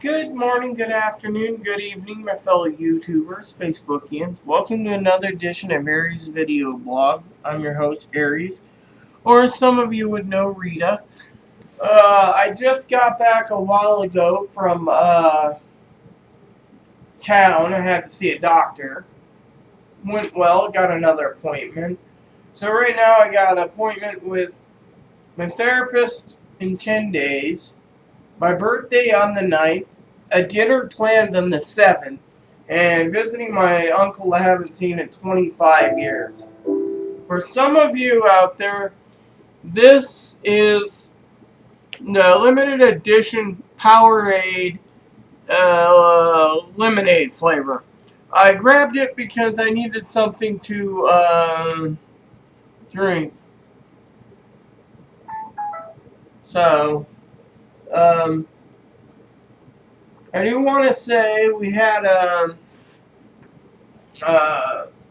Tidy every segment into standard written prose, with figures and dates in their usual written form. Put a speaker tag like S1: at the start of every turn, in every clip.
S1: Good morning, good afternoon, good evening, my fellow YouTubers, Facebookians. Welcome to another edition of Aries Video Blog. I'm your host, Aries, or as some of you would know, Rita. I just got back a while ago from town. I had to see a doctor. Went well, got another appointment. So right now I got an appointment with my therapist in 10 days, my birthday on the 9th, a dinner planned on the 7th, and visiting my uncle I haven't seen in 25 years. For some of you out there, this is the limited edition Powerade lemonade flavor. I grabbed it because I needed something to drink. So, um, I do want to say we had a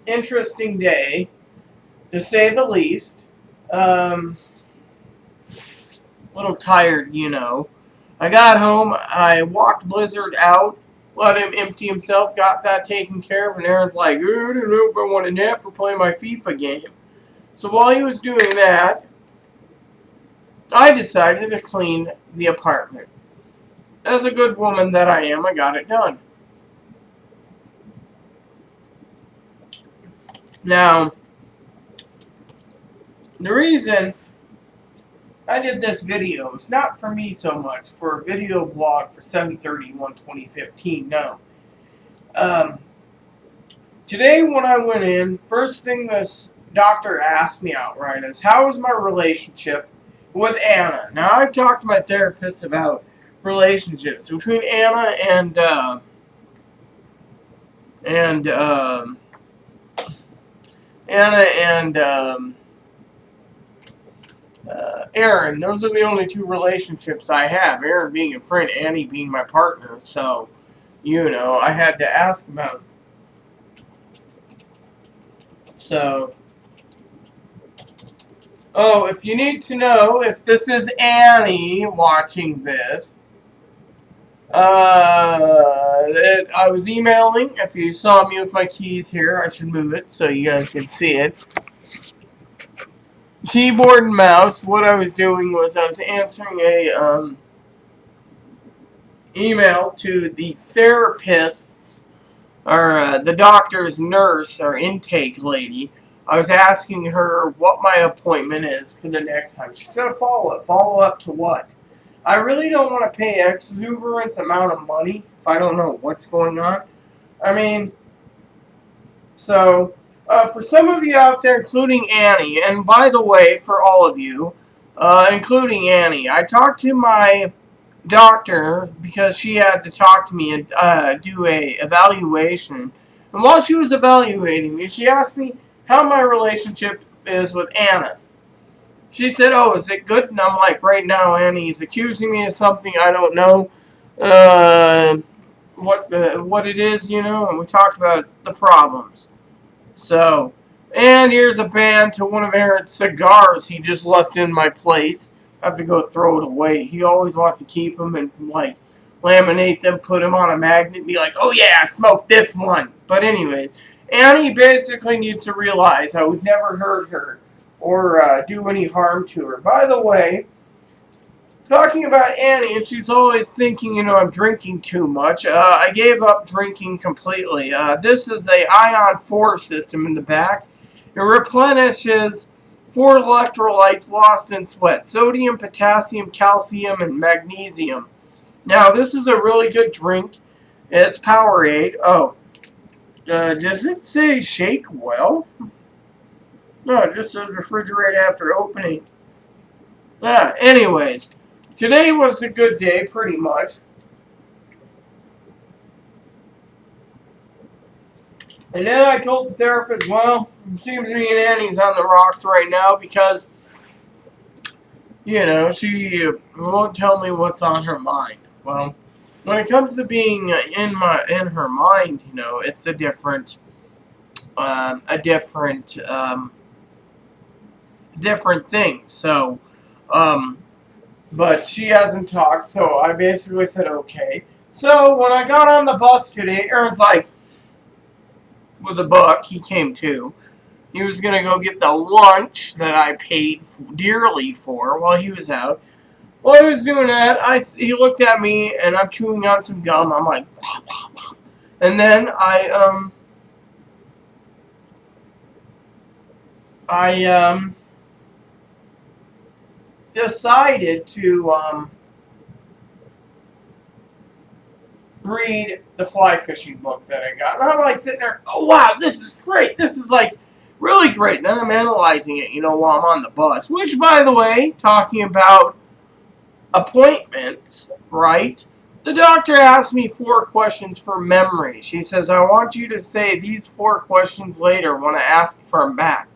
S1: interesting day, to say the least. A little tired, you know. I got home, I walked Blizzard out, let him empty himself, got that taken care of, and Aaron's like, I don't know if I want to nap or play my FIFA game. So while he was doing that, I decided to clean the apartment. As a good woman that I am, I got it done. Now, the reason I did this video is not for me so much, for a video blog for 7/31/2015, no. Um, Today when I went in, first thing this doctor asked me outright is, how is my relationship with Anna? Now, I've talked to my therapist about relationships between Anna and Anna and Aaron. Those are the only two relationships I have. Aaron being a friend, Annie being my partner. So, you know, I had to ask about. So, oh, if you need to know if this is Annie watching this, I was emailing. If you saw me with my keys here, I should move it so you guys can see it. Keyboard and mouse. What I was doing was I was answering a email to the therapist's or the doctor's nurse or intake lady. I was asking her what my appointment is for the next time. She said a follow-up. Follow-up to what? I really don't want to pay exuberant amount of money if I don't know what's going on. I mean, so for some of you out there, including Annie, and by the way, for all of you, including Annie, I talked to my doctor because she had to talk to me and do a evaluation. And while she was evaluating me, she asked me how my relationship is with Anna. She said, "Oh, is it good?" And I'm like, "Right now, Annie's accusing me of something I don't know uh, what it is, you know." And we talked about the problems. So, and here's a band to one of Aaron's cigars he just left in my place. I have to go throw it away. He always wants to keep them and, like, laminate them, put them on a magnet, and be like, oh yeah, I smoked this one. But anyway, Annie basically needs to realize I would never hurt her or do any harm to her. By the way, talking about Annie, and she's always thinking, you know, I'm drinking too much. I gave up drinking completely. This is the Ion 4 system in the back. It replenishes 4 electrolytes lost in sweat: sodium, potassium, calcium, and magnesium. Now, this is a really good drink. It's Powerade. Oh, does it say shake well? No, it just says refrigerate after opening. Anyways. Today was a good day, pretty much. And then I told the therapist, well, it seems me and Annie's on the rocks right now because, you know, she won't tell me what's on her mind. Well, when it comes to being in her mind, you know, it's a different thing. So, but she hasn't talked, so I basically said okay. So when I got on the bus today, Aaron's like, with a buck, he came too. He was going to go get the lunch that I paid dearly for while he was out. While he was doing that, he looked at me, and I'm chewing on some gum. I'm like, and then I decided to read the fly fishing book that I got. And I'm like sitting there, oh wow, this is great. This is like really great. And then I'm analyzing it, while I'm on the bus. Which, by the way, talking about appointments, right? The doctor asked me 4 questions for memory. She says, I want you to say these 4 questions later when I ask for them back.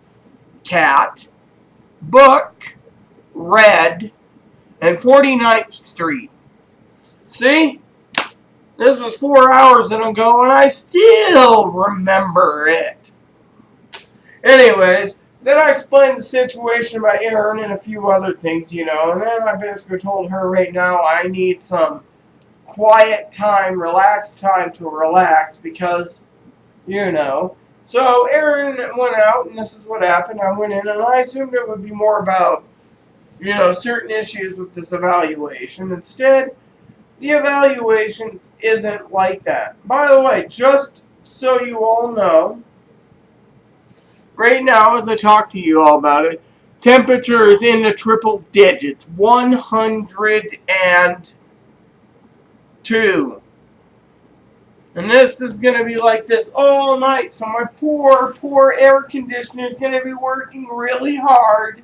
S1: Cat, book, red, and 49th Street. See? This was 4 hours ago, and I still remember it. Anyways, then I explained the situation about Aaron and a few other things, and then I basically told her right now I need some quiet time, relaxed time to relax because, So Aaron went out, and this is what happened. I went in, and I assumed it would be more about, certain issues with this evaluation. Instead, the evaluations isn't like that. By the way, just so you all know, right now as I talk to you all about it, temperature is in the triple digits, 102. And this is going to be like this all night, so my poor air conditioner is going to be working really hard.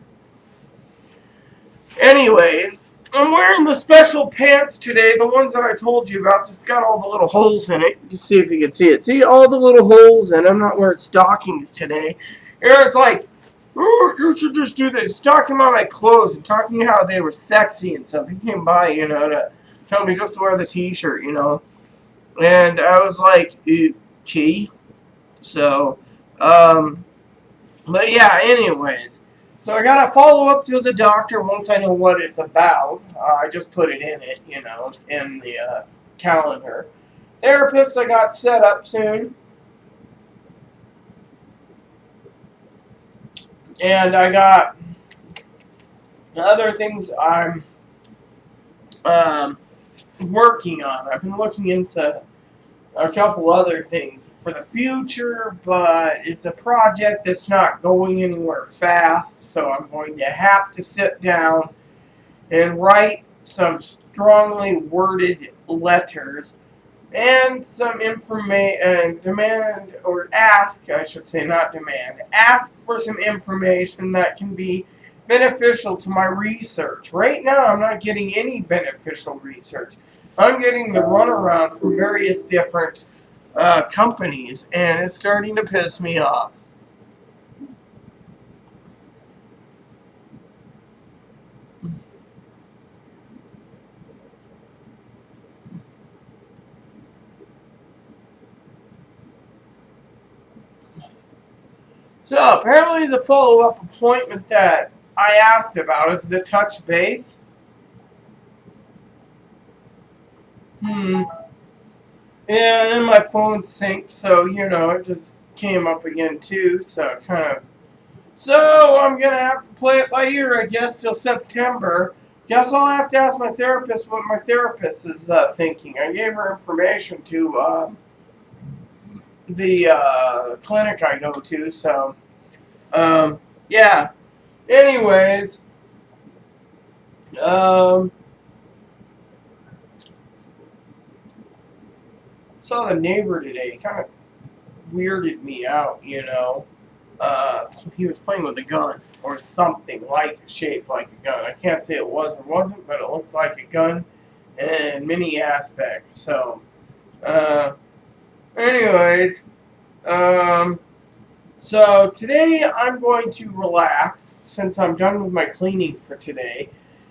S1: Anyways, I'm wearing the special pants today, the ones that I told you about. It's got all the little holes in it. Just see if you can see it. See all the little holes in it. I'm not wearing stockings today. Aaron's like, oh, you should just do this. He's talking about my clothes and talking how they were sexy and stuff. He came by, to tell me just to wear the t-shirt, And I was like, okay. So, but yeah, anyways. So I got to follow up to the doctor once I know what it's about. I just put it in it, in the calendar. Therapist I got set up soon. And I got other things I'm working on. I've been looking into a couple other things for the future, but it's a project that's not going anywhere fast, so I'm going to have to sit down and write some strongly worded letters and some information, demand, or ask, I should say, not demand, ask for some information that can be beneficial to my research. Right now, I'm not getting any beneficial research. I'm getting the runaround from various different companies, and it's starting to piss me off. So apparently the follow-up appointment that I asked about is the touch base. Yeah, and my phone synced, so, it just came up again, too, so So, I'm gonna have to play it by ear, I guess, till September. Guess I'll have to ask my therapist what my therapist is thinking. I gave her information to the clinic I go to, so, yeah. Anyways, saw the neighbor today. Kind of weirded me out, He was playing with a gun or something shaped like a gun. I can't say it was or wasn't, but it looked like a gun in many aspects. So, anyways, so today I'm going to relax since I'm done with my cleaning for today.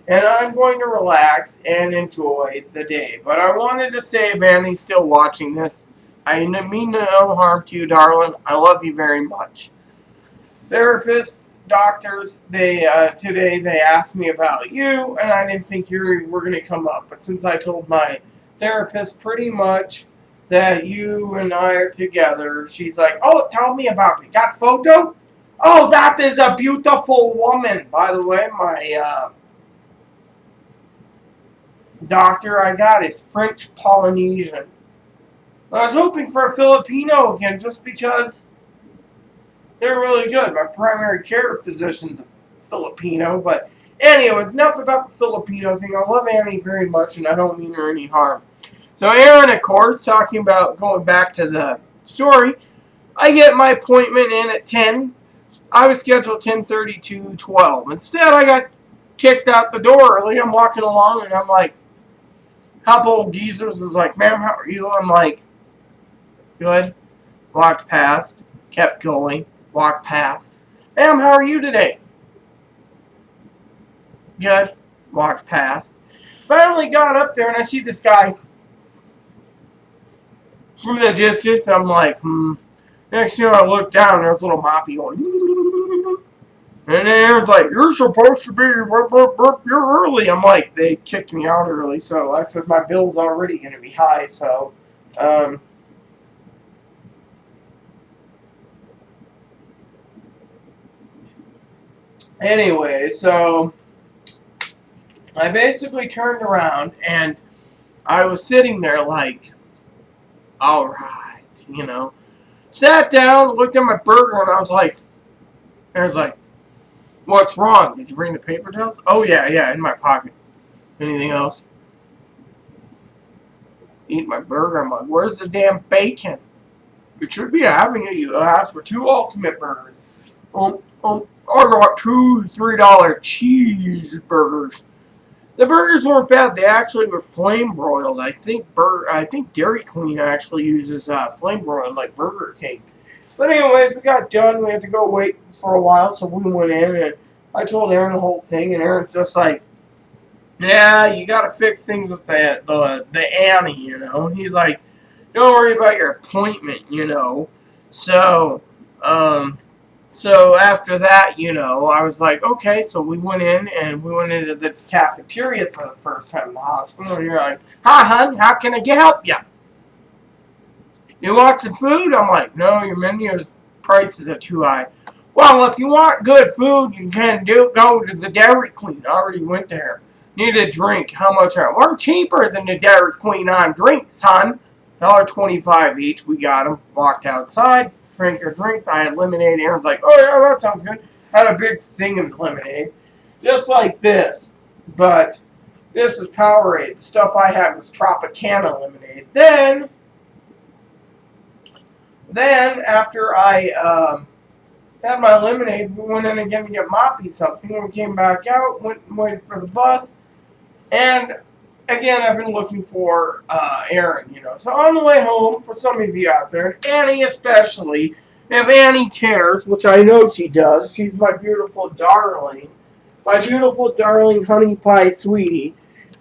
S1: And I'm going to relax and enjoy the day. But I wanted to say, if Annie's still watching this, I mean no harm to you, darling. I love you very much. Therapists, doctors, today they asked me about you, and I didn't think you were going to come up. But since I told my therapist pretty much that you and I are together. She's like, oh, tell me about it. Got photo? Oh, that is a beautiful woman. By the way, my doctor I got is French Polynesian. I was hoping for a Filipino again just because they're really good. My primary care physician's a Filipino, but anyways, enough about the Filipino thing. I love Annie very much, and I don't mean her any harm. So Aaron, of course, talking about going back to the story, I get my appointment in at 10. I was scheduled 10:30 to 12. Instead, I got kicked out the door early. I'm walking along, and I'm like, couple old geezers is like, ma'am, how are you? I'm like, good. Walked past, kept going, walked past. Ma'am, how are you today? Good. Walked past. Finally got up there, and I see this guy from the distance. I'm like, Next thing I look down, there's a little moppy going. And then Aaron's like, you're supposed to be, you're early. I'm like, they kicked me out early, so I said my bill's already going to be high, so, anyway, so I basically turned around, and I was sitting there like, alright, Sat down, looked at my burger, and I was like, what's wrong? Did you bring the paper towels? Oh, yeah, in my pocket. Anything else? Eat my burger. I'm like, where's the damn bacon? You should be having it. You asked for 2 ultimate burgers. I got 2 $3 cheeseburgers. The burgers weren't bad. They actually were flame broiled. I think Dairy Queen actually uses flame broiled like Burger King. But anyways, we got done. We had to go wait for a while, so we went in, and I told Aaron the whole thing, and Aaron's just like, yeah, you got to fix things with the Annie, And he's like, don't worry about your appointment, So after that, I was like, okay, so we went in, and we went into the cafeteria for the first time in the hospital, and you're like, hi, hon, how can I help you? You want some food? I'm like, no, your menu's prices are too high. Well, if you want good food, you can go to the Dairy Queen. I already went there. Need a drink. How much are they? We're cheaper than the Dairy Queen on drinks, hon. $1.25 each. We got them. Walked outside. Drank our drinks. I had lemonade. Aaron's like, oh, yeah, that sounds good. Had a big thing of lemonade. Just like this. But this is Powerade. The stuff I had was Tropicana lemonade. Then after I had my lemonade, we went in again to get Moppy something. When we came back out, went and waited for the bus. And again, I've been looking for Aaron, So on the way home, for some of you out there, and Annie especially, if Annie cares, which I know she does, she's my beautiful darling, honey pie sweetie.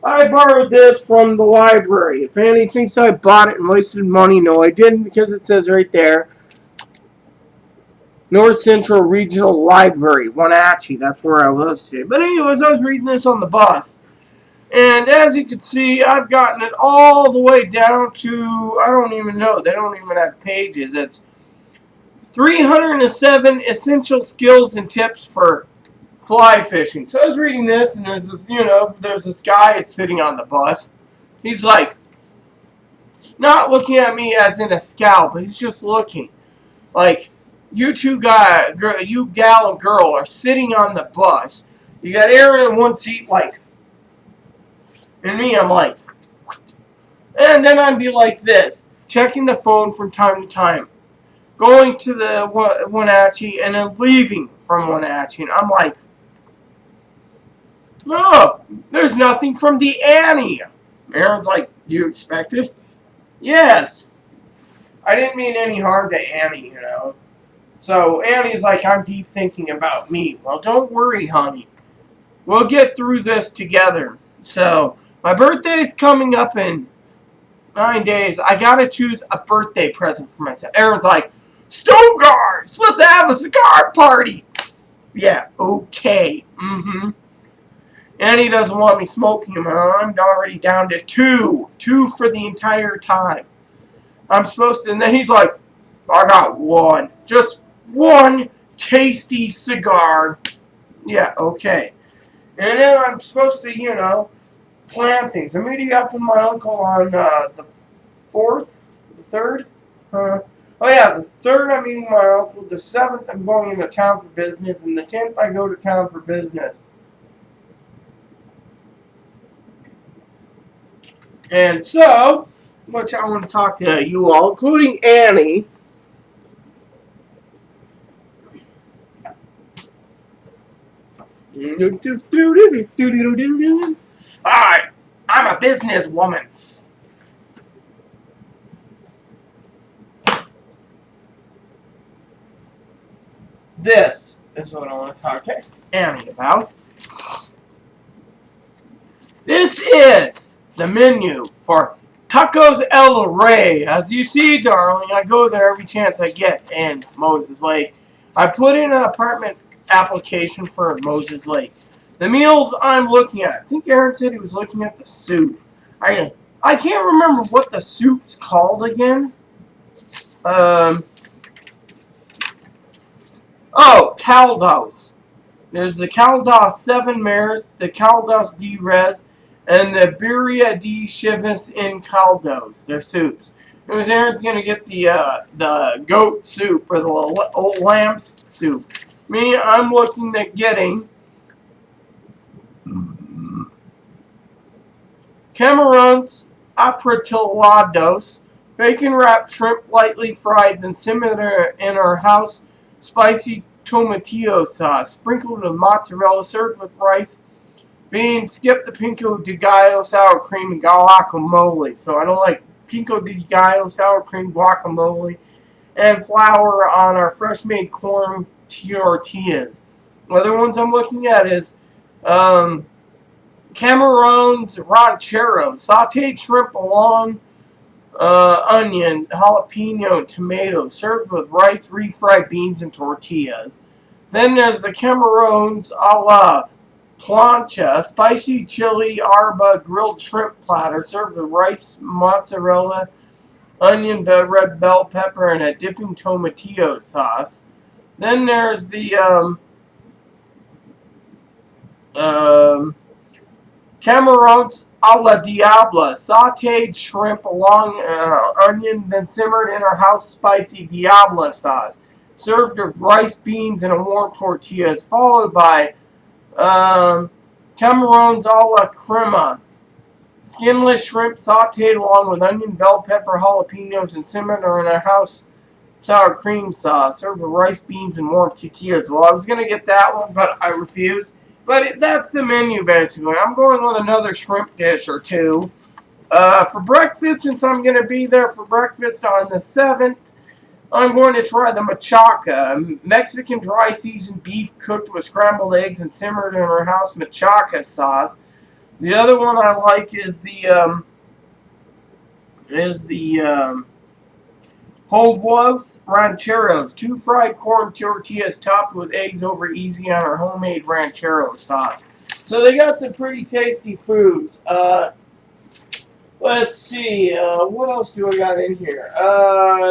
S1: I borrowed this from the library. If Annie thinks I bought it and wasted money, no, I didn't, because it says right there, North Central Regional Library, Wenatchee. That's where I was today. But anyways, I was reading this on the bus. And as you can see, I've gotten it all the way down to, I don't even know, they don't even have pages. It's 307 essential skills and tips for fly fishing. So I was reading this, and there's this guy that's sitting on the bus. He's like, not looking at me as in a scowl, but he's just looking. Like, you gal and girl are sitting on the bus. You got Aaron in one seat, like, and me, I'm like, and then I'd be like this, checking the phone from time to time, going to the Wenatchee, and then leaving from Wenatchee, and I'm like, no, there's nothing from the Annie. Aaron's like, you expected? Yes. I didn't mean any harm to Annie, So Annie's like, I'm deep thinking about me. Well, don't worry, honey. We'll get through this together. So, my birthday's coming up in 9 days. I gotta choose a birthday present for myself. Aaron's like, Stoneguards! Let's have a cigar party! Yeah, okay. Annie doesn't want me smoking them, and I'm already down to two for the entire time. I'm supposed to, and then he's like, I got one, just one tasty cigar. Yeah, okay. And then I'm supposed to, plan things. I'm meeting up with my uncle on the 4th, the 3rd. Oh yeah, the 3rd I'm meeting my uncle. The 7th I'm going into town for business, and the 10th I go to town for business. And so, which I want to talk to you all, including Annie. Alright, I'm a businesswoman. This is what I want to talk to Annie about. This is the menu for Tacos El Rey. As you see, darling, I go there every chance I get in Moses Lake. I put in an apartment application for Moses Lake. The meals I'm looking at, I think Aaron said he was looking at the soup. I can't remember what the soup's called again. Caldos. There's the Caldos 7 Mares, the Caldos D Res, and the Birria D Chivas in Caldos. They're soups. Because Aaron's gonna get the goat soup or the old lamb soup. Me, I'm looking at getting Camarons Apretilados, bacon wrapped shrimp lightly fried, then simmered in our house spicy tomatillo sauce, sprinkled with mozzarella, served with rice, beans, skip the pico de gallo sour cream and guacamole. So I don't like pico de gallo sour cream guacamole and flour on our fresh made corn tortillas. The other ones I'm looking at is Camarones rancheros, sauteed shrimp along onion, jalapeno, and tomato, served with rice, refried beans, and tortillas. Then there's the Camarones a la plancha, spicy chili arba grilled shrimp platter, served with rice, mozzarella, onion, red bell pepper, and a dipping tomatillo sauce. Then there's the Camarones a la Diabla, sauteed shrimp along onion, then simmered in our house spicy Diabla sauce. Served with rice, beans, and a warm tortillas, followed by Camarones a la Crema, skinless shrimp sauteed along with onion, bell pepper, jalapenos, and simmered in our house sour cream sauce. Served with rice, beans, and warm tortillas. Well, I was going to get that one, but I refused. But that's the menu, basically. I'm going with another shrimp dish or two. For breakfast, since I'm going to be there for breakfast on the 7th, I'm going to try the machaca, Mexican dry seasoned beef cooked with scrambled eggs and simmered in our house machaca sauce. The other one I like is the Hobos Rancheros, 2 fried corn tortillas topped with eggs over easy on our homemade ranchero sauce. So they got some pretty tasty foods. Let's see, what else do I got in here?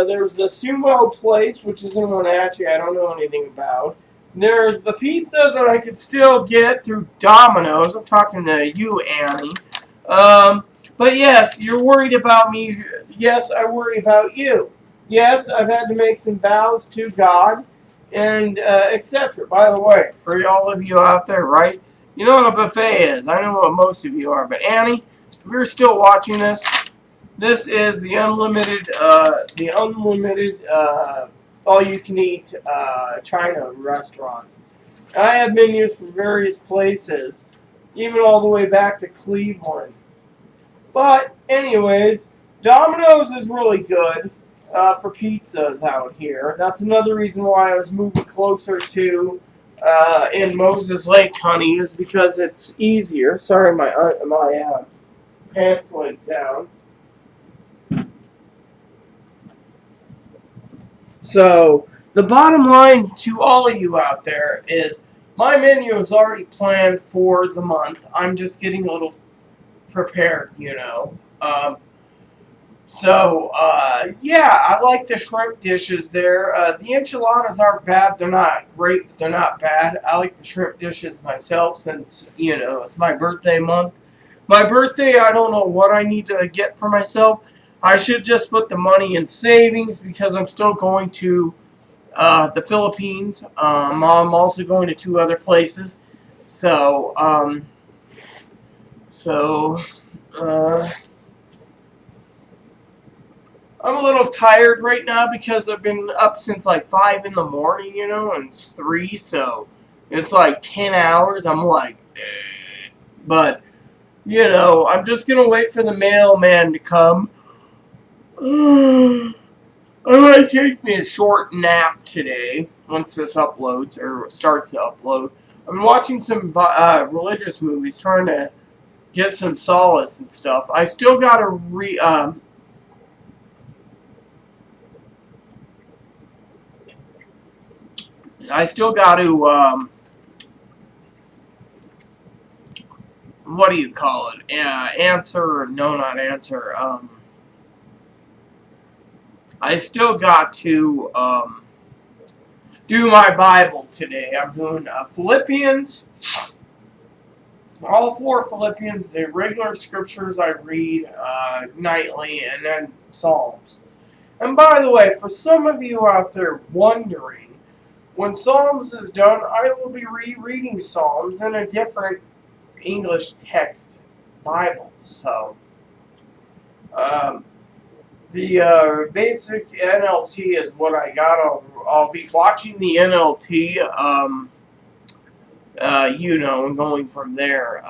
S1: There's the Sumo place, which is in Wenatchee, I don't know anything about. There's the pizza that I could still get through Domino's. I'm talking to you, Annie. But yes, you're worried about me. Yes, I worry about you. Yes, I've had to make some vows to God, and etc. By the way, for all of you out there, right? You know what a buffet is. I know what most of you are. But Annie, if you're still watching this, this is the unlimited, all-you-can-eat China restaurant. I have menus from various places, even all the way back to Cleveland. But anyways, Domino's is really good for pizzas out here. That's another reason why I was moving closer to in Moses Lake, honey, is because it's easier. Sorry, my pants went down. So the bottom line to all of you out there is My menu is already planned for the month. I'm just getting a little prepared, you know. Yeah, I like the shrimp dishes there. The enchiladas aren't bad. They're not great, but they're not bad. I like the shrimp dishes myself since, you know, it's my birthday month. My birthday, I don't know what I need to get for myself. I should just put the money in savings because I'm still going to the Philippines. I'm also going to two other places. So, um, so, uh, I'm a little tired right now because I've been up since like 5 in the morning, you know, and it's 3, so it's like 10 hours. I'm like, eh. But, you know, I'm just gonna wait for the mailman to come. I might take me a short nap today once this uploads or starts to upload. I've been watching some religious movies, trying to get some solace and stuff. I still gotta I still got to what do you call it? Answer? No, not answer. I still got to do my Bible today. I'm doing Philippians, all 4 Philippians, the regular scriptures I read nightly, and then Psalms. And by the way, for some of you out there wondering, when Psalms is done, I will be rereading Psalms in a different English text Bible. So, um, the basic NLT is what I got. I'll be watching the NLT, you know, and going from there.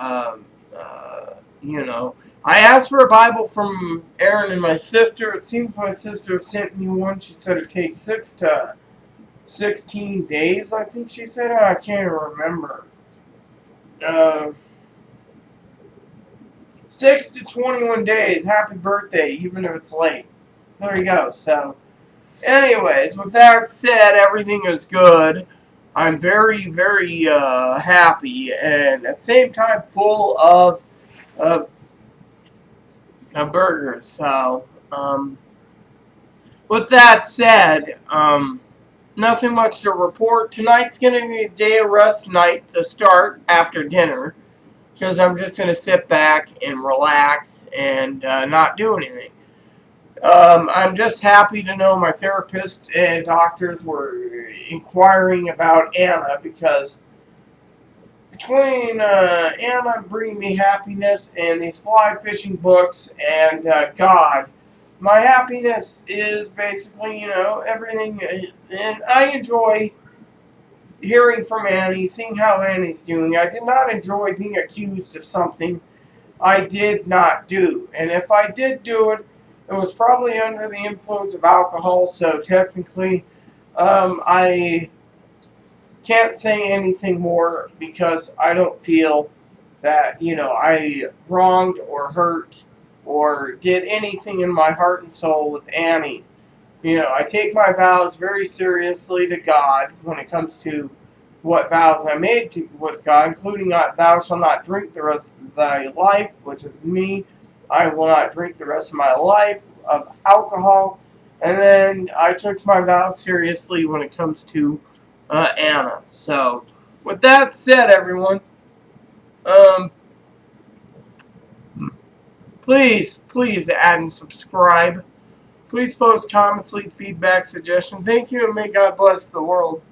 S1: You know, I asked for a Bible from Aaron and my sister. It seems my sister sent me one. She said it takes 6 to 16 days, I think she said. I can't remember. Uh, 6 to 21 days. Happy birthday, even if it's late. There you go. So, anyways, with that said, everything is good. I'm very, very happy and at the same time full of burgers. So, with that said, nothing much to report. Tonight's going to be a day of rest night to start after dinner because I'm just going to sit back and relax and not do anything. I'm just happy to know my therapist and doctors were inquiring about Anna because between Anna bringing me happiness and these fly fishing books and God, my happiness is basically, you know, everything. And I enjoy hearing from Annie, seeing how Annie's doing. I did not enjoy being accused of something I did not do. And if I did do it, it was probably under the influence of alcohol, so technically I can't say anything more because I don't feel that, you know, I wronged or hurt or did anything in my heart and soul with Annie. You know, I take my vows very seriously to God when it comes to what vows I made with God, including thou shalt not drink the rest of thy life, which is me. I will not drink the rest of my life of alcohol. And then I took my vows seriously when it comes to Anna. So, with that said, everyone, um, please add and subscribe. Please post comments, leave feedback, suggestions. Thank you, and may God bless the world.